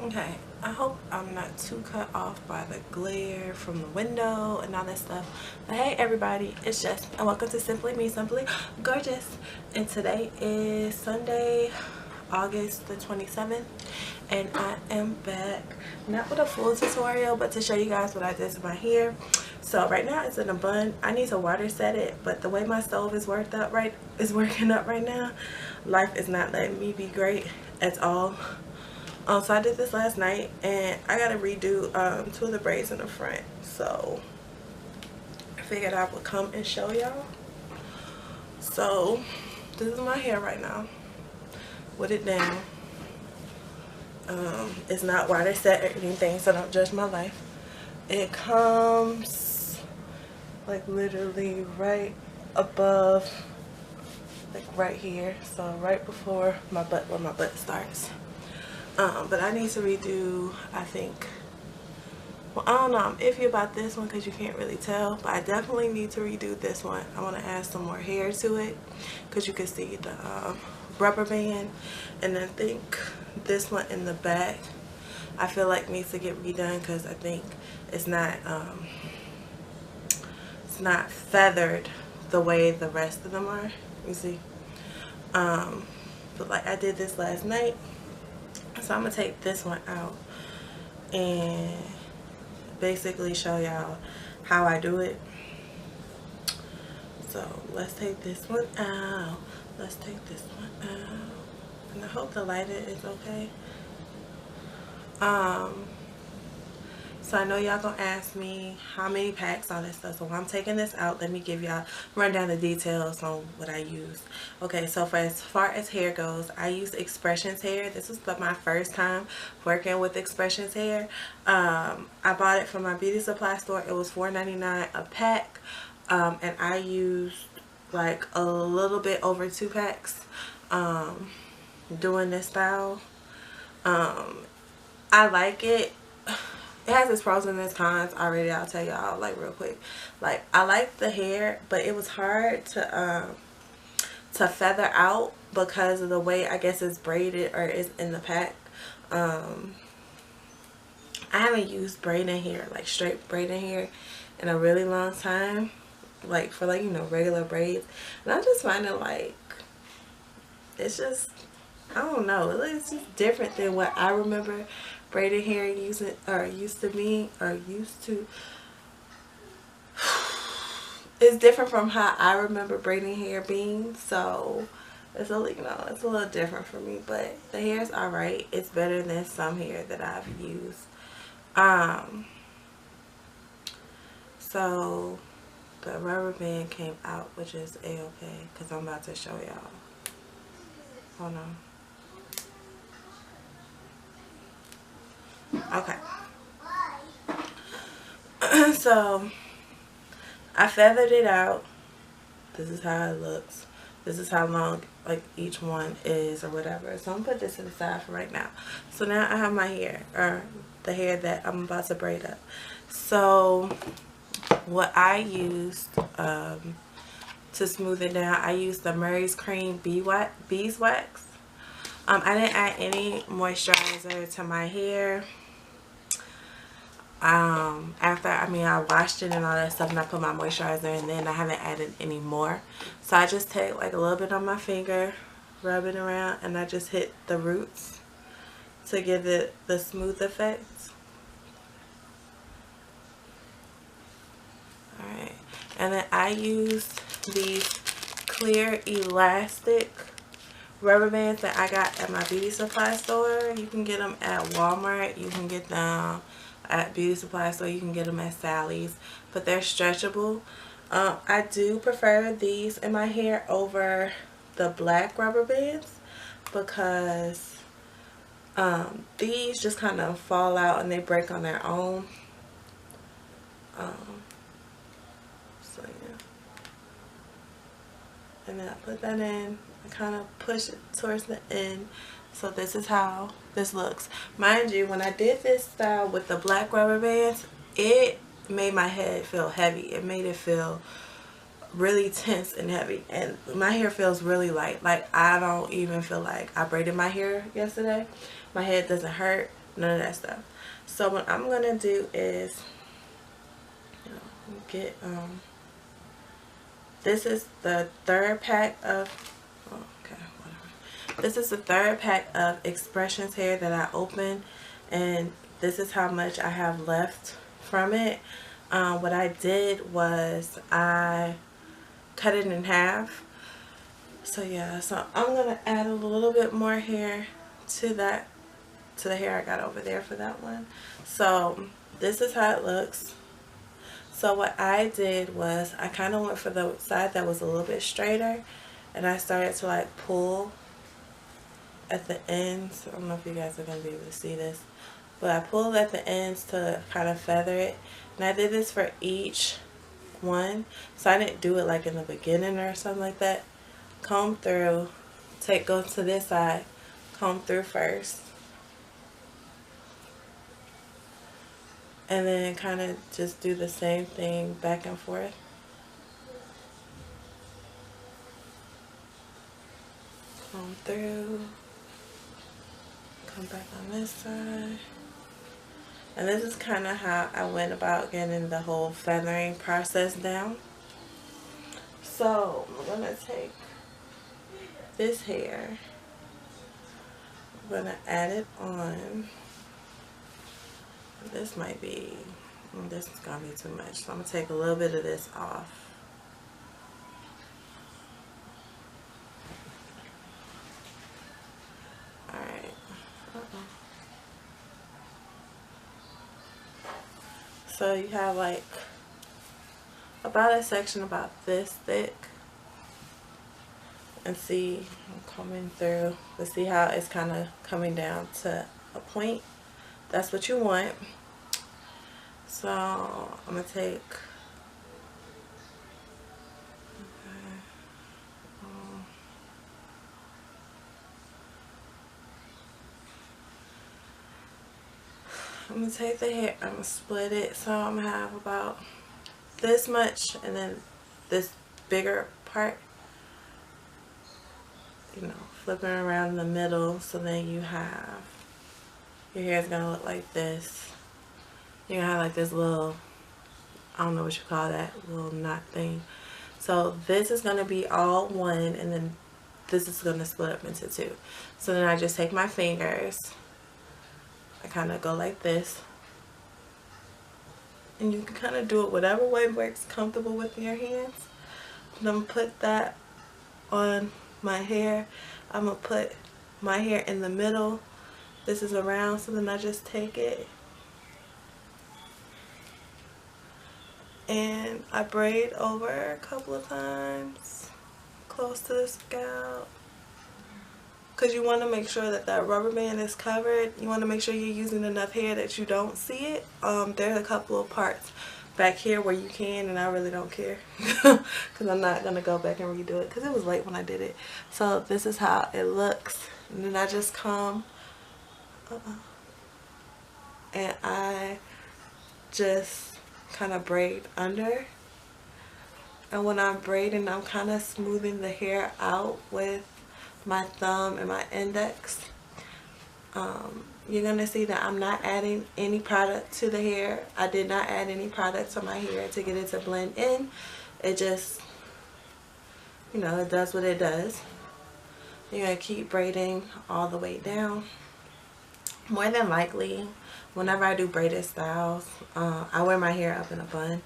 Okay, I hope I'm not too cut off by the glare from the window and all that stuff. But hey everybody, it's Jess and welcome to Simply Me, Simply Gorgeous. And today is Sunday, August the 27th. And I am back, not with a full tutorial, but to show you guys what I did to my hair. So right now it's in a bun. I need to water set it, but the way my stove is working up right now, life is not letting me be great at all. So I did this last night and I gotta redo 2 of the braids in the front, so I figured I would come and show y'all. So this is my hair right now with it down. It's not water set or anything, so don't judge my life. It comes like literally right above, like right here, so right before my butt, where my butt starts. But I need to redo, I think, well, I don't know, I'm iffy about this one because you can't really tell, but I definitely need to redo this one. I want to add some more hair to it because you can see the rubber band, and I think this one in the back I feel like needs to get redone because I think it's not feathered the way the rest of them are, you see. But like I did this last night, so I'm gonna take this one out and basically show y'all how I do it. So let's take this one out. Let's take this one out. And I hope the lighting is okay. So I know y'all gonna ask me how many packs, all that stuff. So while I'm taking this out, let me give y'all run down the details on what I use. Okay, so for as far as hair goes, I use Expressions hair. This was my first time working with Expressions hair. I bought it from my beauty supply store. It was $4.99 a pack, and I used like a little bit over 2 packs doing this style. I like it. It has its pros and its cons already. I'll tell y'all like real quick. Like I like the hair, but it was hard to feather out because of the way I guess it's braided or is in the pack. I haven't used braiding hair, like straight braiding hair, in a really long time. Like for like, you know, regular braids, and I just find it like it's just, I don't know, it's just different than what I remember braided hair used to be. It's different from how I remember braiding hair being, so it's a, you know, it's a little different for me, but the hair's alright. It's better than some hair that I've used. So the rubber band came out, which is a-okay, because I'm about to show y'all. Hold on. Okay. So I feathered it out. This is how it looks. This is how long like each one is or whatever. So I'm gonna put this to the side for right now. So now I have my hair, or the hair that I'm about to braid up. So what I used to smooth it down, I used the Murray's Cream Beeswax. I didn't add any moisturizer to my hair. After, I washed it and all that stuff, and I put my moisturizer in, then I haven't added any more. So I just take like a little bit on my finger, rub it around, and I just hit the roots to give it the smooth effect. Alright, and then I used these clear elastic rubber bands that I got at my beauty supply store. You can get them at Walmart, you can get them at beauty supply store, you can get them at Sally's, but they're stretchable. I do prefer these in my hair over the black rubber bands because these just kind of fall out and they break on their own. So yeah, and then I put that in, I kind of push it towards the end. So this is how this looks. Mind you, when I did this style with the black rubber bands, it made my head feel heavy. It made it feel really tense and heavy, and my hair feels really light. Like I don't even feel like I braided my hair yesterday. My head doesn't hurt. none of that stuff. So what I'm gonna do is, get this is the third pack of this is the third pack of Expressions hair that I opened, and this is how much I have left from it. What I did was I cut it in half. So yeah, so I'm gonna add a little bit more hair to that, to the hair I got over there for that one. So this is how it looks. So what I did was I kind of went for the side that was a little bit straighter, and I started to like pull at the ends. I don't know if you guys are going to be able to see this, but I pulled at the ends to kind of feather it. And I did this for each one, so I didn't do it like in the beginning or something like that. Comb through, go to this side, comb through first, and then kind of just do the same thing back and forth. Comb through, come back on this side. And this is kind of how I went about getting the whole feathering process down. So I'm going to take this hair, I'm going to add it on. This might be, this is going to be too much, so I'm going to take a little bit of this off. Alright. So you have like about a section about this thick. And see, I'm coming through, but see how it's kind of coming down to a point. That's what you want. So I'm gonna take, I'm gonna take the hair, I'm gonna split it, so I'm gonna have about this much, and then this bigger part, you know, flipping around in the middle. So then you have, your hair is gonna look like this. You're gonna have like this little, I don't know what you call that, little knot thing. So this is gonna be all one, and then this is gonna split up into two. So then I just take my fingers, I kind of go like this, and you can kind of do it whatever way works comfortable with your hands. And I'm gonna put that on my hair. I'm gonna put my hair in the middle. This is around, so then I just take it and I braid over a couple of times close to the scalp, because you want to make sure that that rubber band is covered. You want to make sure you're using enough hair that you don't see it. There's a couple of parts back here where you can, and I really don't care because I'm not going to go back and redo it because it was late when I did it. So this is how it looks, and then I just come and I just kind of braid under. And when I'm braiding, I'm kind of smoothing the hair out with my thumb and my index. You're gonna see that I'm not adding any product to the hair. I did not add any product to my hair to get it to blend in. It just, you know, it does what it does. You're gonna keep braiding all the way down. More than likely, whenever I do braided styles, I wear my hair up in a bun.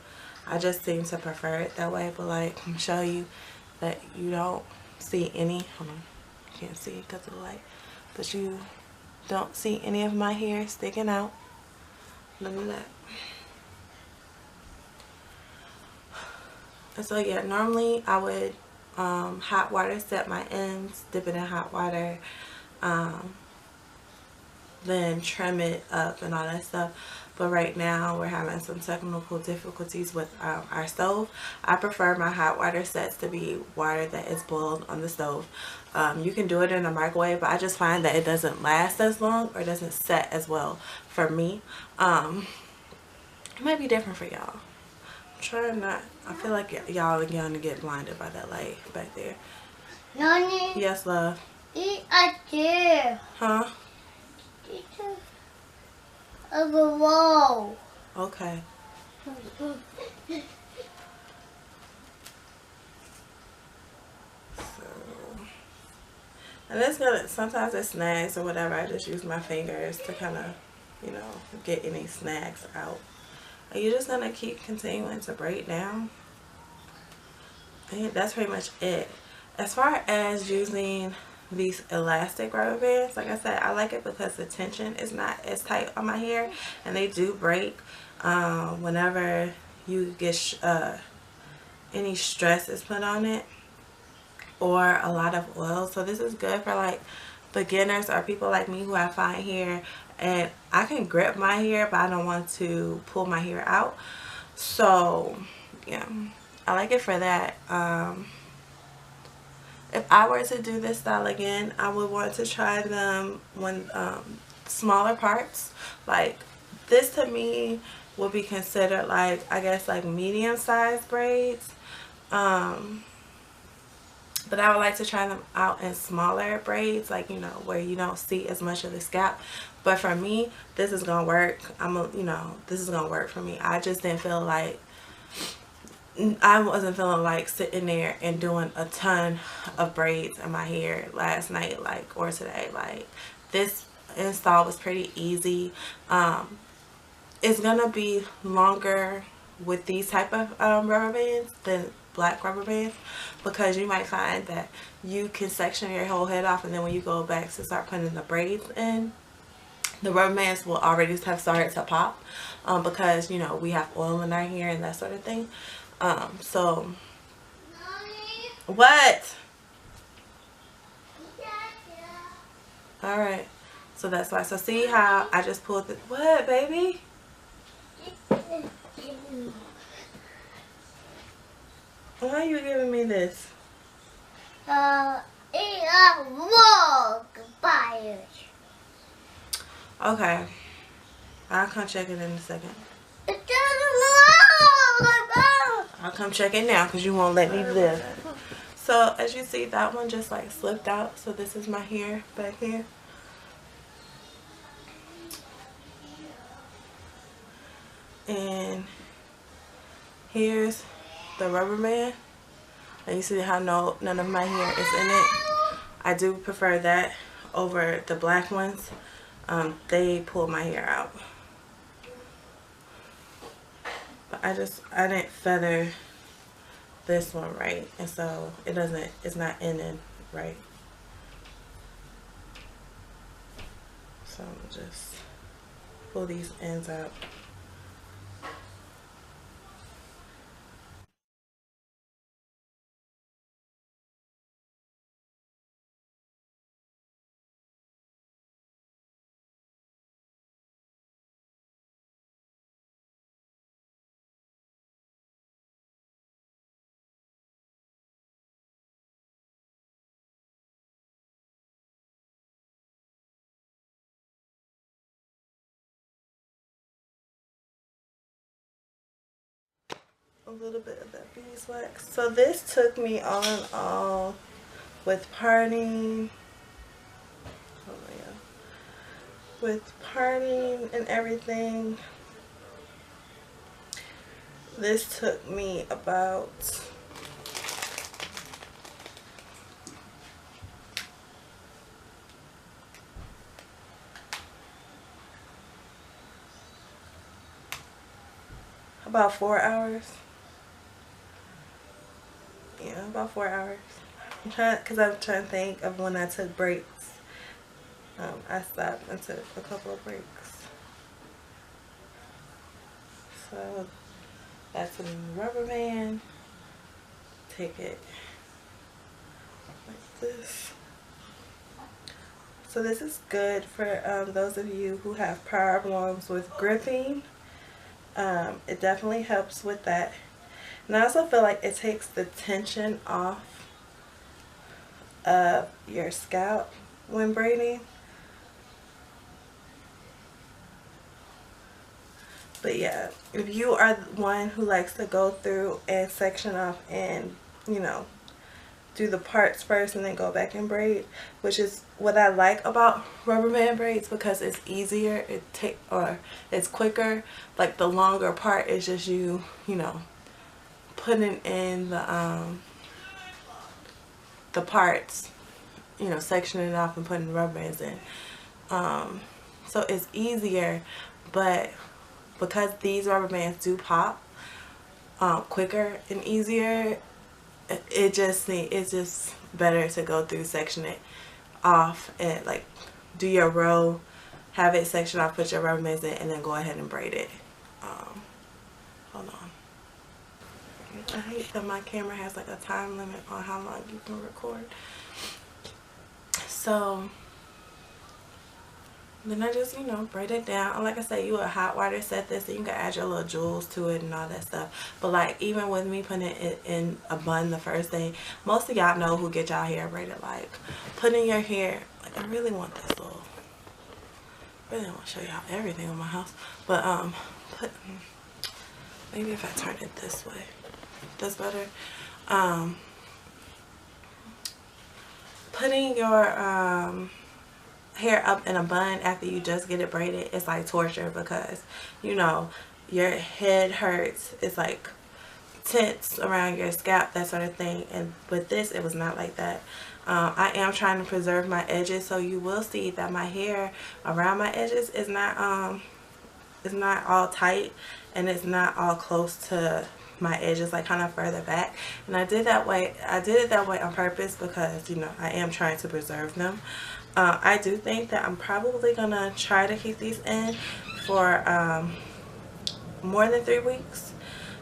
I just seem to prefer it that way, but like, I'm show you that you don't see any, hold on, can't see it because of the light, but you don't see any of my hair sticking out, none of that. And so yeah, normally I would hot water set my ends, dip it in hot water, then trim it up and all that stuff. But right now we're having some technical difficulties with our stove. I prefer my hot water sets to be water that is boiled on the stove. You can do it in a microwave, but I just find that it doesn't last as long or doesn't set as well for me. It might be different for y'all. I'm trying not, I feel like y'all are going to get blinded by that light back there. Nani? Yes, love. Eat a chair. Huh? Teacher. Whoa. Okay. And it's gonna, sometimes it snags or whatever. I just use my fingers to kind of, you know, get any snags out. Are you just gonna keep continuing to braid down? And that's pretty much it. As far as using these elastic rubber bands, like I said, I like it because the tension is not as tight on my hair, and they do break whenever you get any stress is put on it, or a lot of oil. So this is good for like beginners or people like me who have fine hair, and I can grip my hair but I don't want to pull my hair out. So yeah, I like it for that. If I were to do this style again, I would want to try them when smaller parts. Like this to me would be considered like, I guess, like medium sized braids. But I would like to try them out in smaller braids, like, you know, where you don't see as much of the scalp. But for me, this is gonna work. You know, this is gonna work for me. I just didn't feel like, I wasn't feeling like sitting there and doing a ton of braids in my hair last night, like, or today. Like, this install was pretty easy. It's gonna be longer with these type of rubber bands than black rubber bands, because you might find that you can section your whole head off, and then when you go back to start putting the braids in, the rubber bands will already have started to pop, because, you know, we have oil in our hair and that sort of thing. So what? All right, so that's why. So see how I just pulled the, what, baby? Why are you giving me this? It's a log fire. Okay, I'll come check it in a second. It's a log. I'll come check it now because you won't let me live. So as you see, that one just like slipped out. So this is my hair back here. And here's the rubber band. And you see how none of my hair is in it. I do prefer that over the black ones. They pull my hair out. But I didn't feather this one right, and so it's not ending right. So I'm gonna just pull these ends out. A little bit of that beeswax. So this took me all in all with parting. Oh my god. With parting and everything. This took me about about 4 hours. Yeah, about 4 hours. I'm trying to think of when I took breaks. I stopped and took a couple of breaks. So that's a rubber band. Take it like this. So this is good for those of you who have problems with gripping. It definitely helps with that. And I also feel like it takes the tension off of your scalp when braiding. But yeah, if you are one who likes to go through and section off and, you know, do the parts first and then go back and braid, which is what I like about rubber band braids, because it's easier, it's quicker. Like the longer part is just you know, putting in the parts, you know, sectioning it off and putting the rubber bands in. So it's easier, but because these rubber bands do pop quicker and easier, it's just better to go through, section it off, and like do your row, have it section off, put your rubber bands in, and then go ahead and braid it. Hold on. I hate that my camera has like a time limit on how long you can record. So then I just, you know, braid it down. And like I said, you would hot water set this, and you can add your little jewels to it and all that stuff. But like, even with me putting it in a bun the first day, most of y'all know who get y'all hair braided. Like, putting your hair, like, I really want this little, really don't want to show y'all everything in my house. But maybe if I turn it this way, that's better. Putting your hair up in a bun after you just get it braided, it's like torture, because you know your head hurts, it's like tense around your scalp, that sort of thing. And with this, it was not like that. I am trying to preserve my edges, so you will see that my hair around my edges is not all tight, and it's not all close to my edges, like kind of further back. And I did it that way on purpose, because you know I am trying to preserve them. I do think that I'm probably gonna try to keep these in for more than 3 weeks,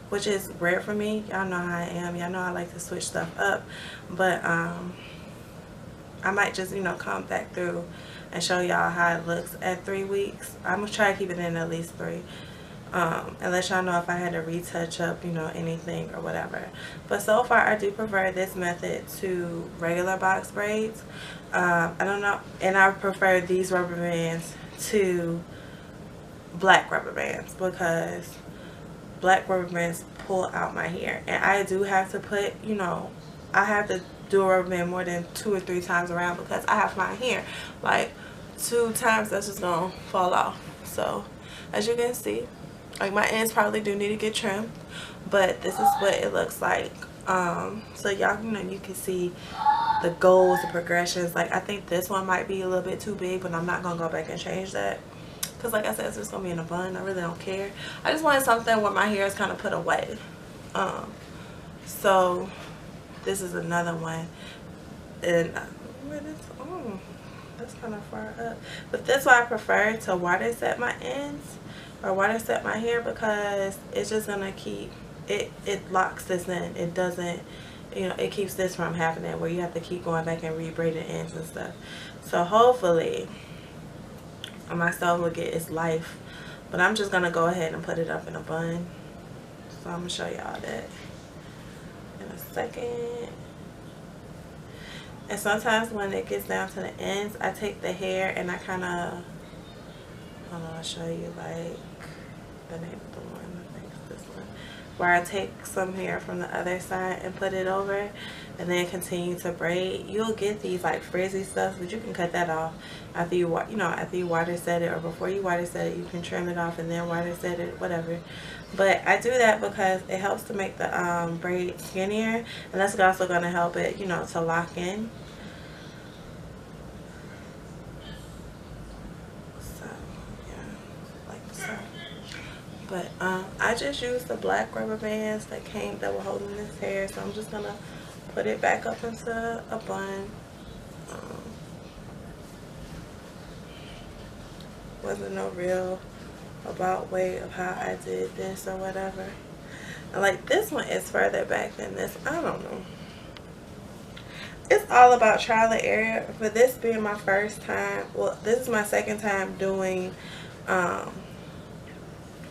which is rare for me. Y'all know how I am. Y'all know I like to switch stuff up. But I might just, you know, come back through and show y'all how it looks at 3 weeks. I'm gonna try to keep it in at least 3. And let y'all know if I had to retouch up, you know, anything or whatever. But so far, I do prefer this method to regular box braids. I don't know, and I prefer these rubber bands to black rubber bands, because black rubber bands pull out my hair, and I do have to put, you know, I have to do a rubber band more than 2 or 3 times around, because I have my hair like 2 times that's just gonna fall off. So as you can see, like, my ends probably do need to get trimmed, but this is what it looks like. So y'all, you know, you can see the goals, the progressions. Like, I think this one might be a little bit too big, but I'm not gonna go back and change that, because like I said, it's just gonna be in a bun. I really don't care. I just wanted something where my hair is kind of put away. So this is another one, and that's kind of far up, but that's why I prefer to water set my ends or water set my hair, because it's just gonna keep it locks this in. It doesn't, you know, it keeps this from happening where you have to keep going back and re-braiding ends and stuff. So hopefully my stove will get its life, but I'm just gonna go ahead and put it up in a bun. So I'm gonna show y'all that in a second. And sometimes when it gets down to the ends, I take the hair and I kind of, hold on, I'll show you like the name of the one. I think it's this one, where I take some hair from the other side and put it over, and then continue to braid. You'll get these like frizzy stuff, but you can cut that off after you after you water set it, or before you water set it. You can trim it off and then water set it, whatever. But I do that because it helps to make the braid skinnier, and that's also going to help it, you know, to lock in. So yeah, like so. But I just used the black rubber bands that were holding this hair, so I'm just gonna put it back up into a bun. Wasn't no real about way of how I did this or whatever. And like, this one is further back than this. I don't know. It's all about trial and error. For this being my first time, well, this is my second time doing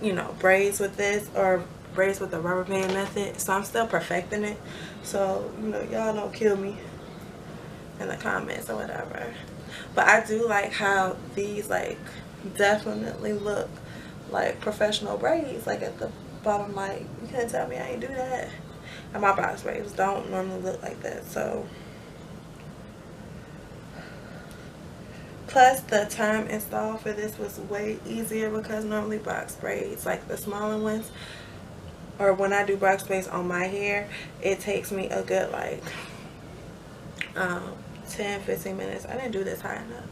you know, braids with this, or braids with the rubber band method, so I'm still perfecting it. So, you know, y'all don't kill me in the comments or whatever. But I do like how these like definitely look like professional braids, like at the bottom. Like, you can't tell me I ain't do that. And my box braids don't normally look like that, so Plus the time install for this was way easier because normally box braids, like the smaller ones, or when I do box braids on my hair, it takes me a good like 10-15 minutes. I didn't do this high enough,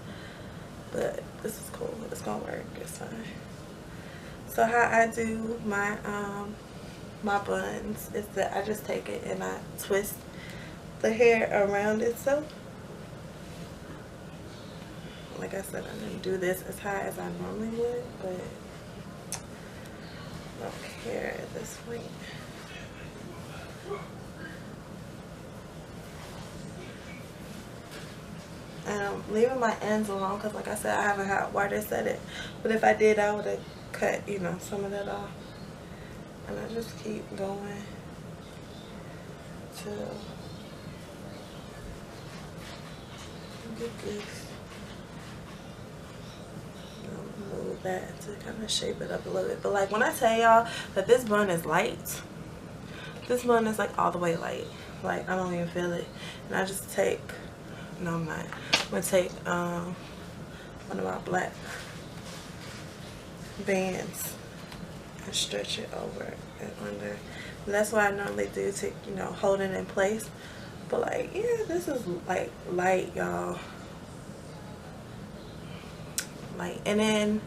but this is cool. It's gonna work. It's fine. So how I do my my buns is that I just take it and I twist the hair around itself. Like I said, I didn't do this as high as I normally would, but I don't care at this point. And I'm leaving my ends alone because, like I said, I haven't had where to set it. But if I did, I would have cut, you know, some of that off. And I just keep going till I get this. Move that to kind of shape it up a little bit. But like when I tell y'all that this bun is light, this bun is like all the way light. Like I don't even feel it. And I just take, no I'm not, I'm gonna take one of my black bands and stretch it over and under. And that's what I normally do to, you know, hold it in place. But like, yeah, this is like light, y'all. Light. And then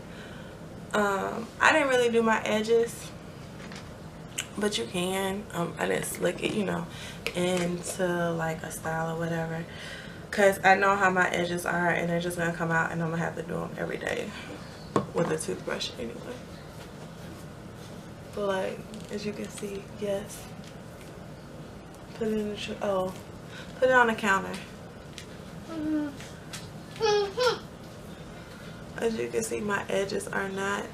I didn't really do my edges, but you can. I didn't slick it, you know, into like a style or whatever, because I know how my edges are and they're just gonna come out and I'm gonna have to do them every day with a toothbrush anyway. But like, as you can see, yes, put it in the put it on the counter. As you can see, my edges are not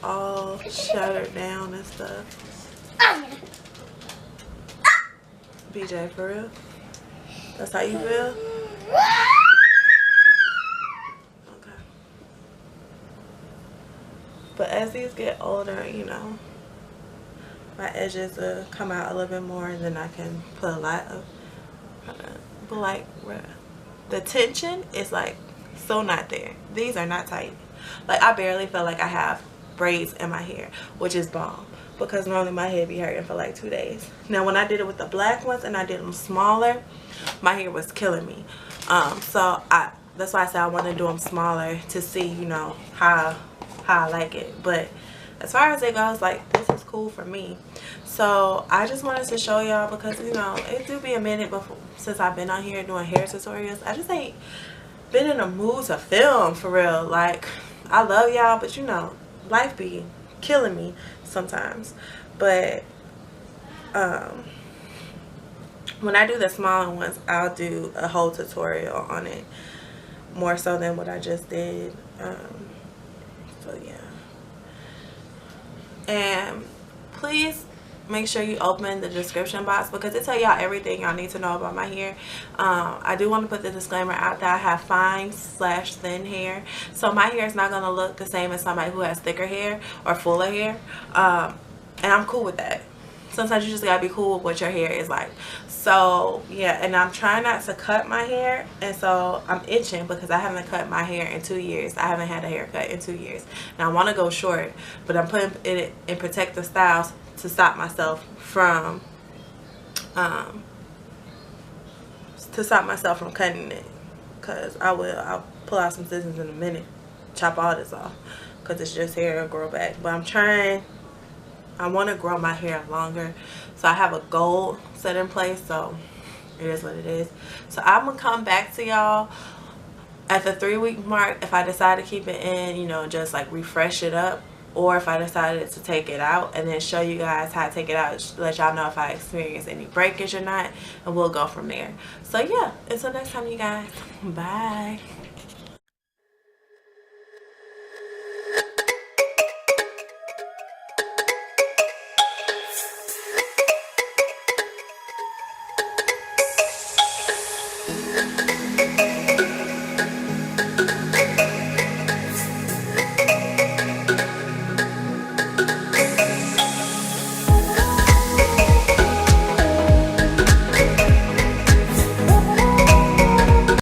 all shattered down and stuff. BJ, for real? That's how you feel? Okay. But as these get older, you know, my edges will come out a little bit more, and then I can put a lot of, but like, the tension is like so not there. These are not tight. Like I barely feel like I have braids in my hair, which is bomb, because normally my hair be hurting for like 2 days. Now when I did it with the black ones and I did them smaller, my hair was killing me. So that's why I said I want to do them smaller to see, you know, how I like it. But as far as it goes, like, this is cool for me. So I just wanted to show y'all, because, you know, it do be a minute since I've been on here doing hair tutorials. I just ain't been in a mood to film for real. Like, I love y'all, but you know, life be killing me sometimes. But when I do the smaller ones, I'll do a whole tutorial on it, more so than what I just did. So yeah, and please make sure you open the description box, because it tell y'all everything y'all need to know about my hair. I do want to put the disclaimer out that I have fine/thin hair, so my hair is not going to look the same as somebody who has thicker hair or fuller hair, and I'm cool with that. Sometimes you just gotta be cool with what your hair is like. So yeah, and I'm trying not to cut my hair, and so I'm itching because I haven't cut my hair in 2 years. I haven't had a haircut in 2 years. Now I want to go short, but I'm putting it in protective styles to stop myself from cutting it, because I'll pull out some scissors in a minute, chop all this off, because it's just hair, it'll grow back. But I want to grow my hair longer, so I have a goal set in place, so it is what it is. So I'm gonna come back to y'all at the 3-week mark if I decide to keep it in, you know, just like refresh it up, or if I decided to take it out, and then show you guys how I take it out, let y'all know if I experience any breakage or not, and we'll go from there. So yeah, until next time, you guys, bye.